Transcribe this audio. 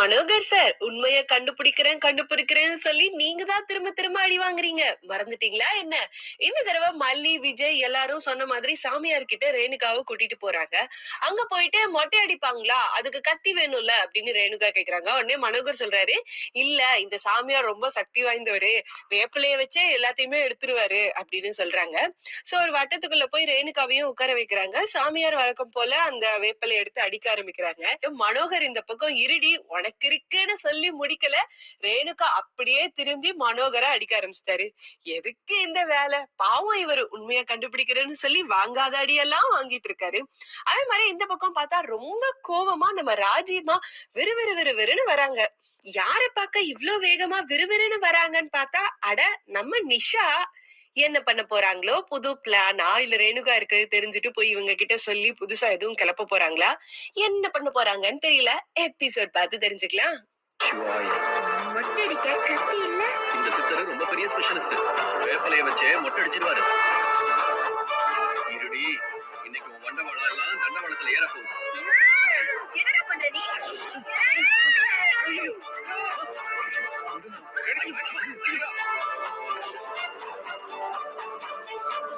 Manohar sir, உண்மைய கண்டுபிடிக்கிறேன்னு சொல்லி நீங்க தான் திரும்ப திரும்ப அடி வாங்குறீங்க. மறந்துட்டீங்களா என்ன? இந்த தடவ மல்லி, விஜய் எல்லாரும் சொன்ன மாதிரி சாமியார் கிட்ட ரேணுகாவ கூட்டிட்டு போறாங்க. அங்க போயிட்டு மொட்டை அடிப்பாங்களா? அதுக்கு கத்தி வேணும்ல அப்படின்னு ரேணுகா கேக்குறாங்க. உடனே மனோகர் சொல்றாரு, இல்ல இந்த சாமியார் ரொம்ப சக்தி வாய்ந்தவரு. வேப்பிலைய வச்சே எல்லாத்தையுமே எடுத்துருவாரு அப்படின்னு சொல்றாங்க. சோ ஒரு வட்டத்துக்குள்ள போய் ரேணுகாவையும் உட்கார வைக்கிறாங்க. சாமியார் வழக்கம் போல அந்த வேப்பிலைய எடுத்து அடிக்க ஆரம்பிக்கிறாங்க. மனோகர் இந்த பக்கம் இருடி உனக்கு இருக்குன்னு சொல்லி முடிக்கல. ரேணுகா அப்படியே திரும்பி மனோகர அடிக்க ஆரம்பிச்சிட்டாரு. எதுக்கு இந்த வேலை? பாவம் இவரு உண்மையா கண்டுபிடிக்கிறேன்னு சொல்லி வாங்காத அடியெல்லாம் வாங்கிட்டு இருக்காரு. அதே மாதிரி இந்த பக்கம் பார்த்தா ரொம்ப கோவமா நம்ம ராஜிமா விறுவிறு விறுவிறுன்னு வராங்க. யார பார்க்க இவ்ளோ வேகமா விறுவிறுன்னு வராங்கன்னு பார்த்தா, அட நம்ம நிஷா. என்ன பண்ண போறாங்களோ? புது பிளானா? இல்ல ரேணுகா இருக்கிறது தெரிஞ்சுட்டு போய் இவங்க கிட்ட சொல்லி புதுசா எதுவும் கிளப்ப போறாங்களா? என்ன பண்ண போறாங்கன்னு தெரியல. எபிசோட் பார்த்து தெரிஞ்சுக்கலாம். சிவாய. மொட்டை அடிக்க கத்தி இல்ல. இந்த சித்தர் ரொம்ப பெரிய ஸ்பெஷலிஸ்ட். வேப்பலைய வச்சே மொட்டை அடிச்சிடுவாரு. இருடி, இன்னைக்கு உன் வண்டவாளம் எல்லாம் தண்டவாளத்துல ஏற போகுது. என்னடா பண்ற நீ?